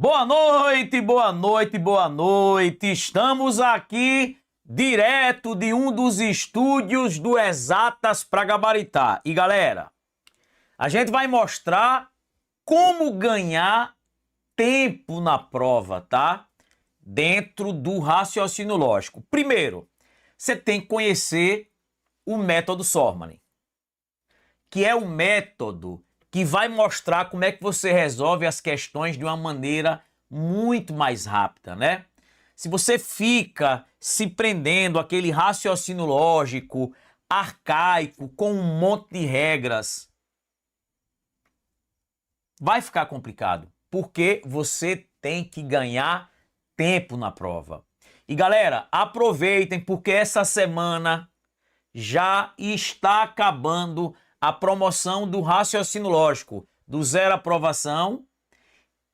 Boa noite, boa noite, boa noite. Estamos aqui direto de um dos estúdios do Exatas para Gabaritar. E galera, a gente vai mostrar como ganhar tempo na prova, tá? Dentro do raciocínio lógico. Primeiro, você tem que conhecer o método Sorman, que é o método que vai mostrar como é que você resolve as questões de uma maneira muito mais rápida, né? Se você fica se prendendo àquele raciocínio lógico, arcaico, com um monte de regras, vai ficar complicado, porque você tem que ganhar tempo na prova. E galera, aproveitem, porque essa semana já está acabando a promoção do raciocínio lógico, do zero aprovação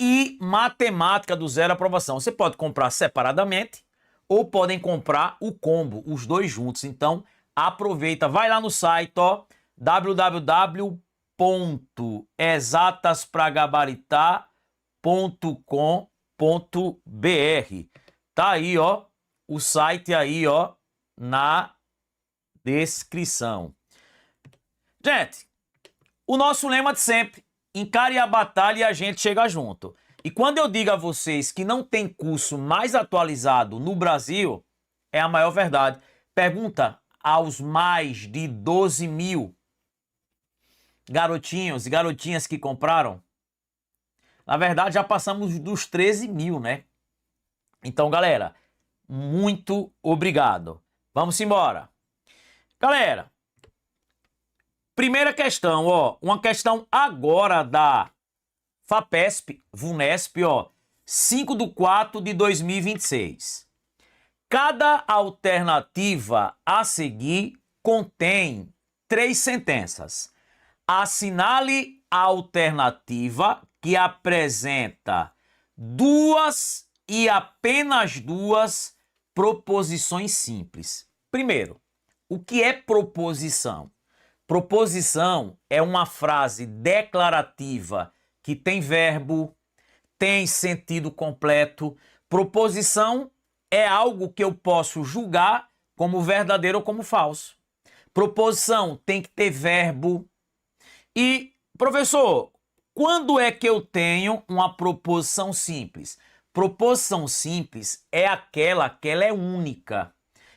e matemática do zero aprovação. Você pode comprar separadamente ou podem comprar o combo, os dois juntos. Então, aproveita, vai lá no site, ó, www.exataspragabaritar.com.br. Tá aí, ó, o site aí, ó, na descrição. Gente, o nosso lema de sempre, encare a batalha e a gente chega junto. E quando eu digo a vocês que não tem curso mais atualizado no Brasil, é a maior verdade. Pergunta aos mais de 12 mil garotinhos e garotinhas que compraram. Na verdade, já passamos dos 13 mil, né? Então, galera, muito obrigado. Vamos embora. Galera, primeira questão, ó, uma questão agora da FAPESP, VUNESP, ó, 5/4/2026. Cada alternativa a seguir contém 3 sentenças. Assinale a alternativa que apresenta 2 e apenas 2 proposições simples. Primeiro, o que é proposição? Proposição é uma frase declarativa que tem verbo, tem sentido completo. Proposição é algo que eu posso julgar como verdadeiro ou como falso. Proposição tem que ter verbo. E, professor, quando é que eu tenho uma proposição simples? Proposição simples é aquela que ela é única.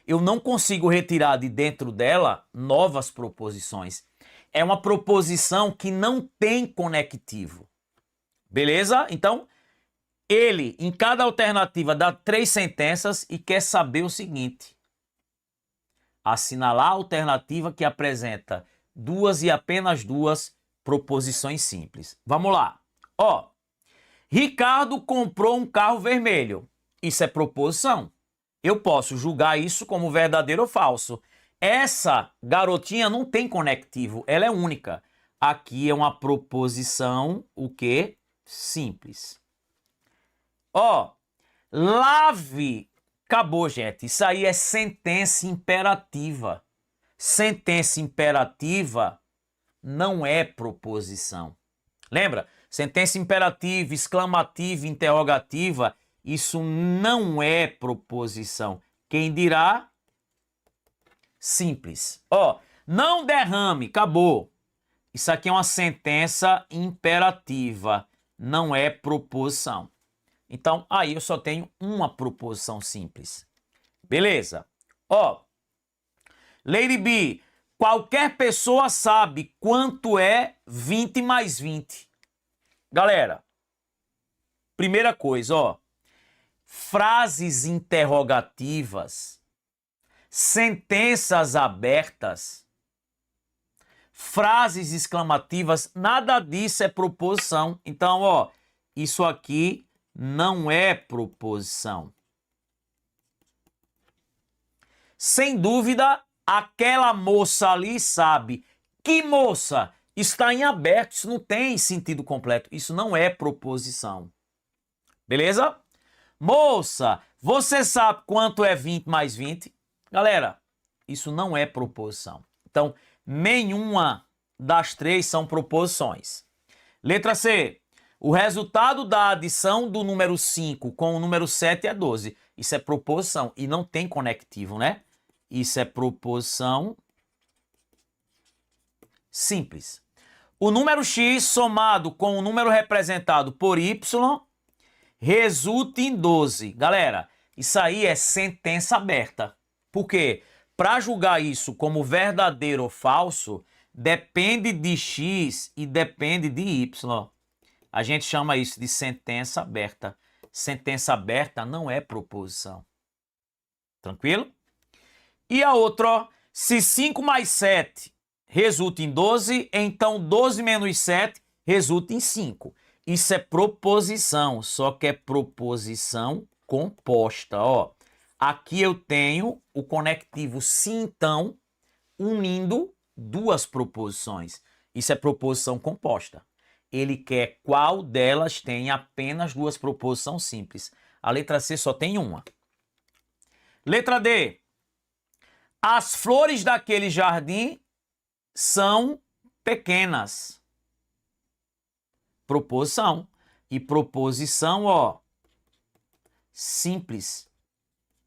Eu não consigo retirar de dentro dela novas proposições. É uma proposição que não tem conectivo. Beleza? Então, ele, em cada alternativa, dá 3 sentenças e quer saber o seguinte. Assinalar a alternativa que apresenta 2 e apenas 2 proposições simples. Vamos lá. Ó, Ricardo comprou um carro vermelho. Isso é proposição. Eu posso julgar isso como verdadeiro ou falso. Essa garotinha não tem conectivo, ela é única. Aqui é uma proposição, o quê? Simples. Ó, lave. Acabou, gente. Isso aí é sentença imperativa. Sentença imperativa não é proposição. Lembra? Sentença imperativa, exclamativa, interrogativa, isso não é proposição. Quem dirá? Simples. Ó, não derrame, acabou. Isso aqui é uma sentença imperativa, não é proposição. Então, aí eu só tenho uma proposição simples. Beleza? Ó, Lady B, qualquer pessoa sabe quanto é 20 mais 20. Galera, primeira coisa, ó. Frases interrogativas, sentenças abertas, frases exclamativas, nada disso é proposição. Então, ó, isso aqui não é proposição. Sem dúvida, aquela moça ali sabe. Que moça? Está em aberto, isso não tem sentido completo. Isso não é proposição. Beleza? Moça, você sabe quanto é 20 mais 20? Galera, isso não é proposição. Então, nenhuma das 3 são proposições. Letra C. O resultado da adição do número 5 com o número 7 é 12. Isso é proposição e não tem conectivo, né? Isso é proposição simples. O número x somado com o número representado por y resulta em 12. Galera, isso aí é sentença aberta. Por quê? Para julgar isso como verdadeiro ou falso, depende de x e depende de y. A gente chama isso de sentença aberta. Sentença aberta não é proposição. Tranquilo? E a outra, ó, se 5 mais 7 resulta em 12, então 12 menos 7 resulta em 5. Isso é proposição, só que é proposição composta, ó. Aqui eu tenho o conectivo sim, então, unindo duas proposições. Isso é proposição composta. Ele quer qual delas tem apenas duas proposições simples. A letra C só tem uma. Letra D. As flores daquele jardim são pequenas. Proposição. E proposição, ó, simples.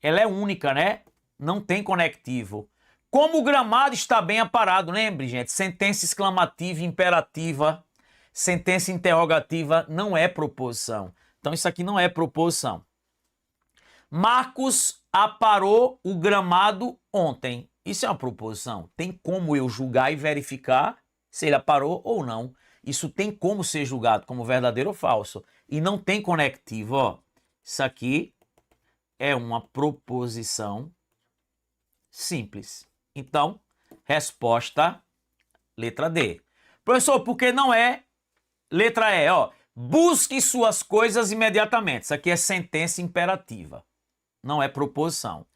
Ela é única, né? Não tem conectivo. Como o gramado está bem aparado, lembre, gente, sentença exclamativa, imperativa, sentença interrogativa não é proposição. Então isso aqui não é proposição. Marcos aparou o gramado ontem. Isso é uma proposição. Tem como eu julgar e verificar se ele aparou ou não. Isso tem como ser julgado como verdadeiro ou falso. E não tem conectivo, ó. Isso aqui é uma proposição simples. Então, resposta letra D. Professor, por que não é letra E? Ó, busque suas coisas imediatamente. Isso aqui é sentença imperativa. Não é proposição.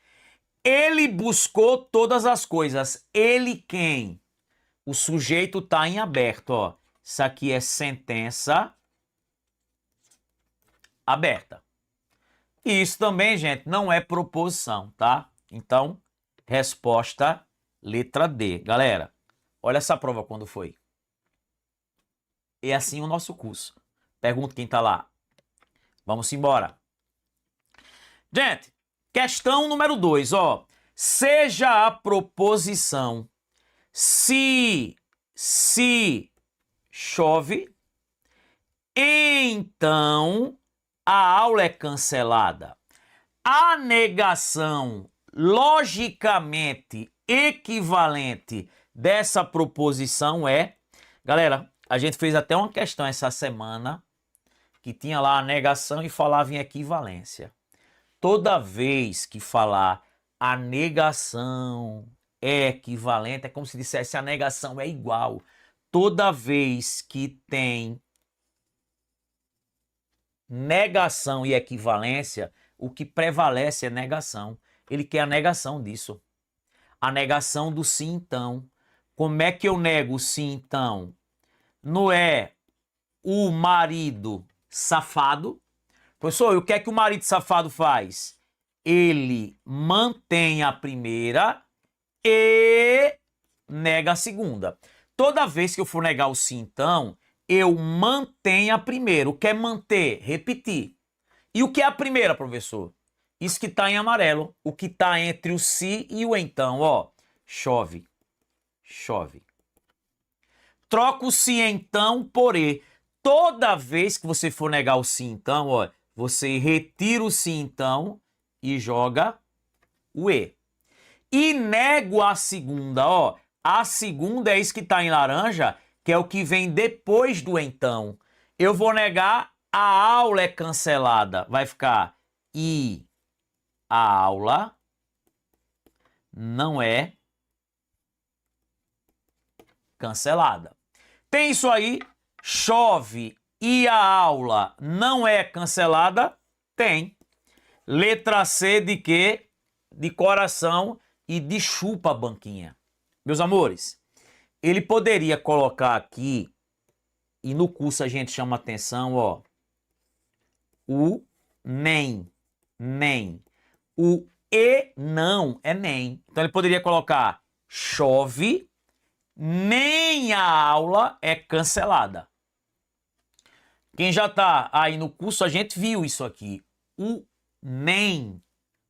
Ele buscou todas as coisas. Ele quem? O sujeito está em aberto, ó. Isso aqui é sentença aberta. E isso também, gente, não é proposição, tá? Então, resposta letra D. Galera, olha essa prova quando foi. É assim o nosso curso. Pergunta quem tá lá. Vamos embora. Gente, questão número 2, ó. Seja a proposição se chove, então a aula é cancelada. A negação logicamente equivalente dessa proposição é... Galera, a gente fez até uma questão essa semana que tinha lá a negação e falava em equivalência. Toda vez que falar a negação é equivalente, é como se dissesse a negação é igual. Toda vez que tem negação e equivalência, o que prevalece é negação. Ele quer a negação disso. A negação do sim, então. Como é que eu nego o sim, então? Não é o marido safado. Professor, e o que é que o marido safado faz? Ele mantém a primeira e nega a segunda. Toda vez que eu for negar o sim, então, eu mantenho a primeira. O que é manter? Repetir. E o que é a primeira, professor? Isso que está em amarelo. O que está entre o se e o então, ó. Chove. Chove. Troca o se então por e. Toda vez que você for negar o sim então, ó, você retira o sim então e joga o e. E nego a segunda, ó. A segunda é isso que está em laranja, que é o que vem depois do então. Eu vou negar a aula é cancelada. Vai ficar e a aula não é cancelada. Tem isso aí, chove e a aula não é cancelada? Tem. Letra C de quê? De coração e de chupa banquinha. Meus amores, ele poderia colocar aqui, e no curso a gente chama atenção, ó, o nem. O e não é nem. Então ele poderia colocar chove, nem a aula é cancelada. Quem já está aí no curso, a gente viu isso aqui. O nem.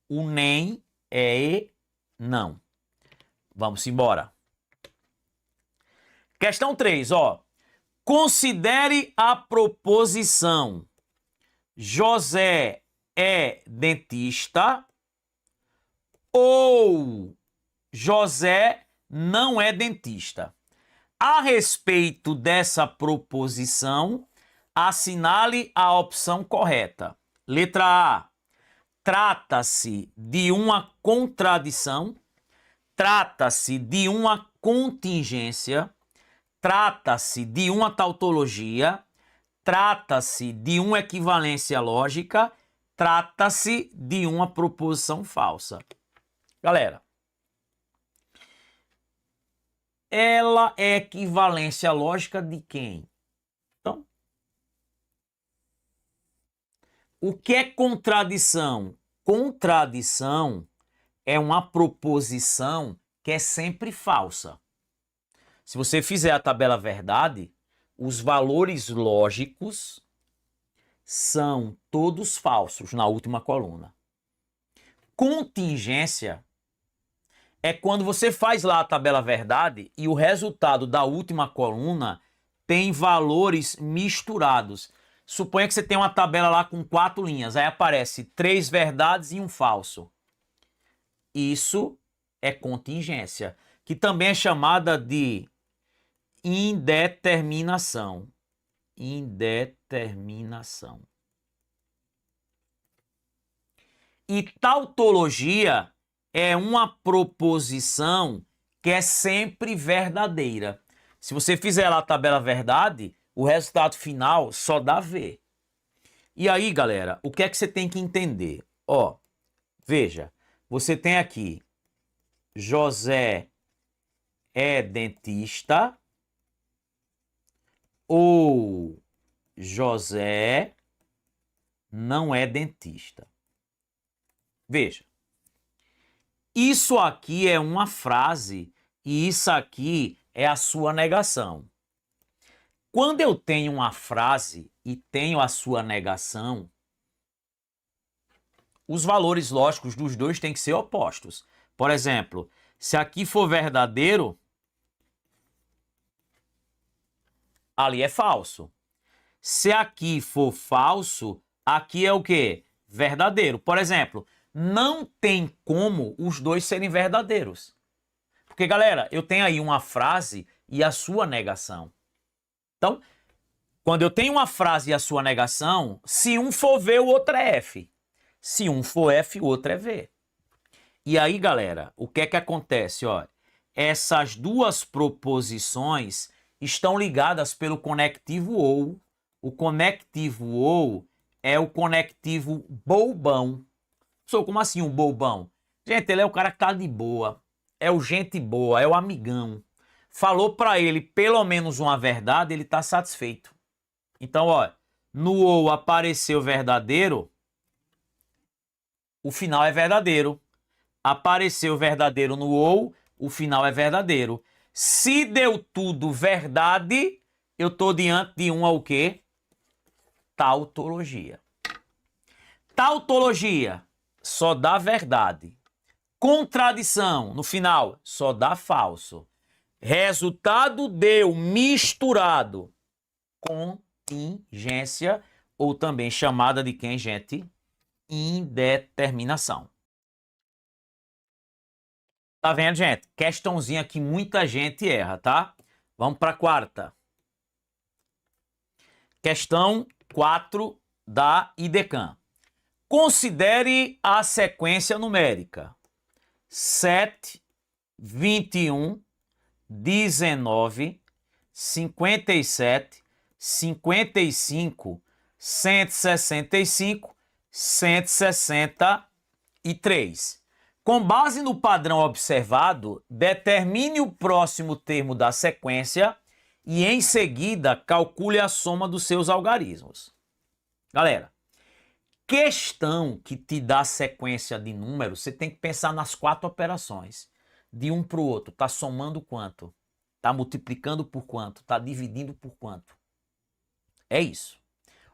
O nem é não. Vamos embora. Questão 3, ó. Considere a proposição José é dentista ou José não é dentista. A respeito dessa proposição, assinale a opção correta. Letra A. Trata-se de uma contradição. Trata-se de uma contingência. Trata-se de uma tautologia. Trata-se de uma equivalência lógica. Trata-se de uma proposição falsa. Galera, ela é equivalência lógica de quem? Então, o que é contradição? Contradição é uma proposição que é sempre falsa. Se você fizer a tabela verdade, os valores lógicos são todos falsos na última coluna. Contingência é quando você faz lá a tabela verdade e o resultado da última coluna tem valores misturados. Suponha que você tem uma tabela lá com 4 linhas, aí aparece 3 verdades e um falso. Isso é contingência, que também é chamada de indeterminação. Indeterminação. E tautologia é uma proposição que é sempre verdadeira. Se você fizer lá a tabela verdade, o resultado final só dá V. E aí, galera, o que é que você tem que entender? Ó, veja, você tem aqui José é dentista ou José não é dentista. Veja, isso aqui é uma frase e isso aqui é a sua negação. Quando eu tenho uma frase e tenho a sua negação, os valores lógicos dos dois têm que ser opostos. Por exemplo, se aqui for verdadeiro, ali é falso. Se aqui for falso, aqui é o quê? Verdadeiro. Por exemplo, não tem como os dois serem verdadeiros. Porque, galera, eu tenho aí uma frase e a sua negação. Então, quando eu tenho uma frase e a sua negação, se um for V, o outro é F. Se um for F, o outro é V. E aí, galera, o que é que acontece? Ó, essas duas proposições estão ligadas pelo conectivo ou. O conectivo ou é o conectivo bobão. Como assim um bobão? Gente, ele é o cara que tá de boa, é o gente boa, é o amigão. Falou para ele pelo menos uma verdade, ele tá satisfeito. Então, ó, no ou apareceu verdadeiro, o final é verdadeiro. Apareceu verdadeiro no ou, o final é verdadeiro. Se deu tudo verdade, eu tô diante de uma o quê? Tautologia. Tautologia só dá verdade. Contradição, no final, só dá falso. Resultado deu misturado. Contingência, ou também chamada de quem, gente? Indeterminação. Tá vendo, gente? Questãozinha que muita gente erra, tá? Vamos para a quarta. Questão 4 da IDECAM. Considere a sequência numérica 7, 21, 19, 57, 55, 165, 163. Com base no padrão observado, determine o próximo termo da sequência e, em seguida, calcule a soma dos seus algarismos. Galera, questão que te dá sequência de números, você tem que pensar nas 4 operações. De um para o outro, está somando quanto? Está multiplicando por quanto? Está dividindo por quanto? É isso.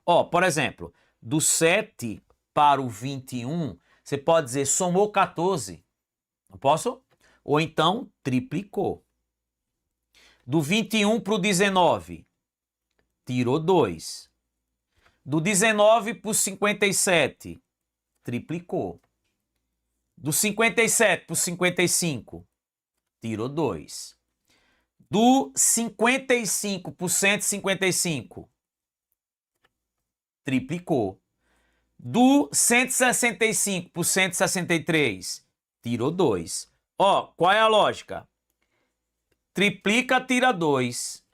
Ó, por exemplo, do 7 para o 21, você pode dizer somou 14. Não posso? Ou então triplicou. Do 21 para o 19, tirou 2. Do 19 para o 57, triplicou. Do 57 para o 55, tirou 2. Do 55 para o 155, triplicou. Do 165 para o 163, tirou 2. Ó, qual é a lógica? Triplica, tira 2.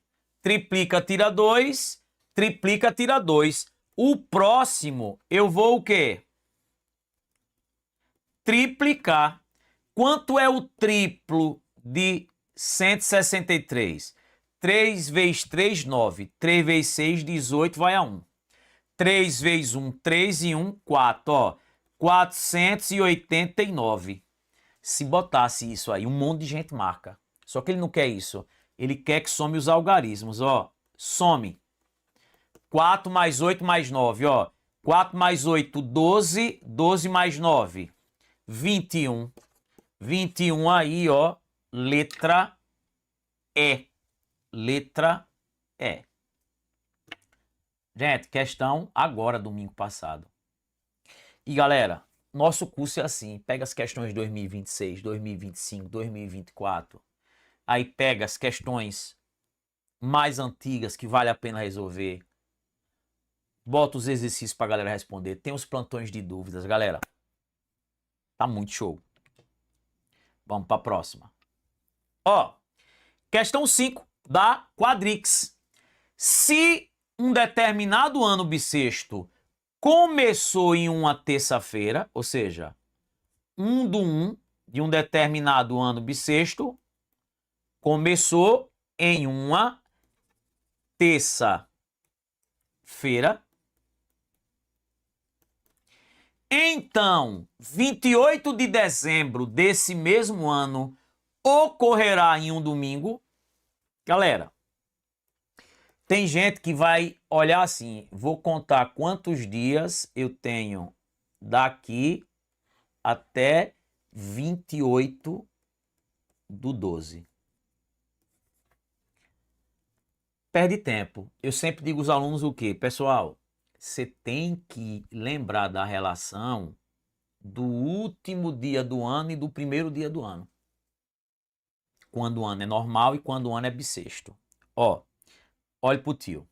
Triplica, tira 2. Triplica, tira 2. O próximo, eu vou o quê? Triplicar. Quanto é o triplo de 163? 3 vezes 3, 9. 3 vezes 6, 18, vai a 1. 3 vezes 1, 3 e 1, 4. Ó, 489. Se botasse isso aí, um monte de gente marca. Só que ele não quer isso. Ele quer que some os algarismos. Ó, some. 4 mais 8 mais 9. Ó, 4 mais 8, 12. 12 mais 9, 21. 21 aí, ó, letra E. Letra E. Gente, questão agora, domingo passado. E galera, nosso curso é assim, pega as questões de 2026, 2025, 2024, aí pega as questões mais antigas que vale a pena resolver, bota os exercícios pra galera responder, tem os plantões de dúvidas, galera. Tá muito show. Vamos pra próxima. Ó, questão 5 da Quadrix. Se um determinado ano bissexto começou em uma terça-feira, ou seja, 1/1 de um determinado ano bissexto começou em uma terça-feira. Então, 28 de dezembro desse mesmo ano ocorrerá em um domingo. Galera, tem gente que vai olhar assim, vou contar quantos dias eu tenho daqui até 28/12. Perde tempo. Eu sempre digo aos alunos o quê? Pessoal, você tem que lembrar da relação do último dia do ano e do primeiro dia do ano. Quando o ano é normal e quando o ano é bissexto. Ó, olhe pro tio.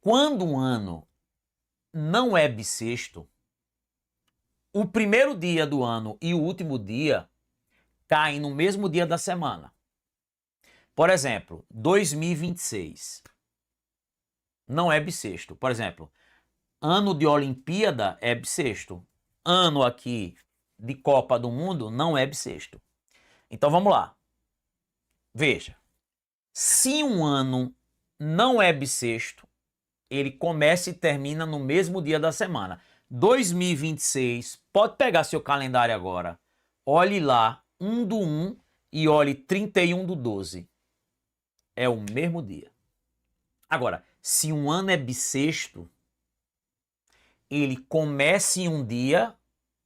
Quando um ano não é bissexto, o primeiro dia do ano e o último dia caem no mesmo dia da semana. Por exemplo, 2026 não é bissexto. Por exemplo, ano de Olimpíada é bissexto. Ano aqui de Copa do Mundo não é bissexto. Então vamos lá. Veja, se um ano não é bissexto, ele começa e termina no mesmo dia da semana. 2026, pode pegar seu calendário agora. Olhe lá, 1/1 e olhe 31/12. É o mesmo dia. Agora, se um ano é bissexto, ele começa em um dia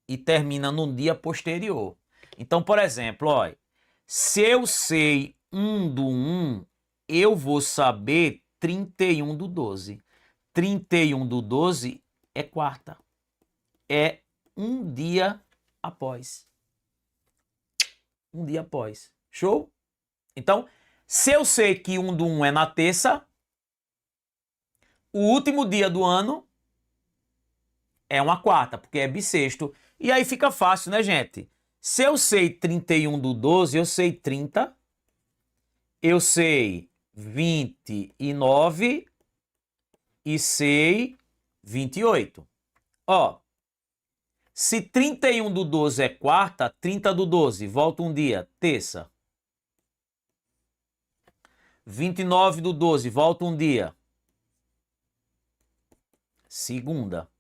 e termina num dia posterior. Então, por exemplo, olha, se eu sei 1/1, eu vou saber 31/12. 31/12 é quarta. É um dia após. Um dia após. Show? Então, se eu sei que 1/1 é na terça, o último dia do ano é uma quarta, porque é bissexto. E aí fica fácil, né, gente? Se eu sei 31/12, eu sei 30. Eu sei 29 e sei 28. Ó, se 31/12 é quarta, 30/12, volta um dia, terça. 29/12, volta um dia, segunda.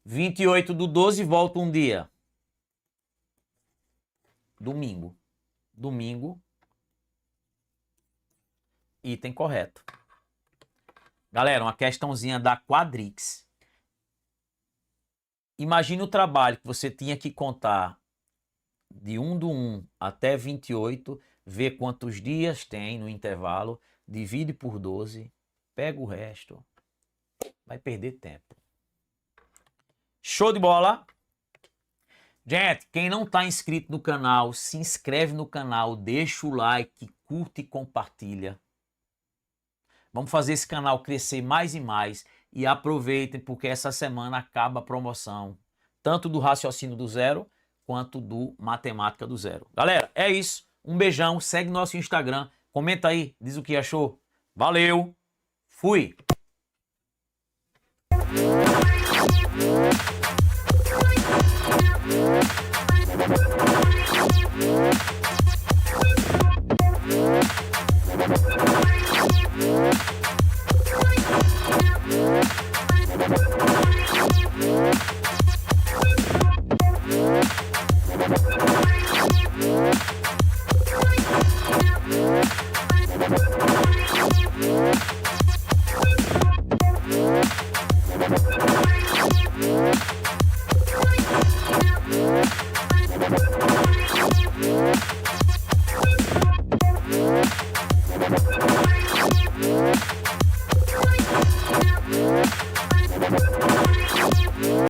28/12, volta um dia, domingo. Domingo, item correto. Galera, uma questãozinha da Quadrix. Imagine o trabalho que você tinha que contar de 1 do 1 até 28, ver quantos dias tem no intervalo, divide por 12, pega o resto, vai perder tempo. Show de bola? Gente, quem não está inscrito no canal, se inscreve no canal, deixa o like, curte e compartilha. Vamos fazer esse canal crescer mais e mais. E aproveitem, porque essa semana acaba a promoção, tanto do Raciocínio do Zero, quanto do Matemática do Zero. Galera, é isso. Um beijão, segue nosso Instagram, comenta aí, diz o que achou. Valeu, fui!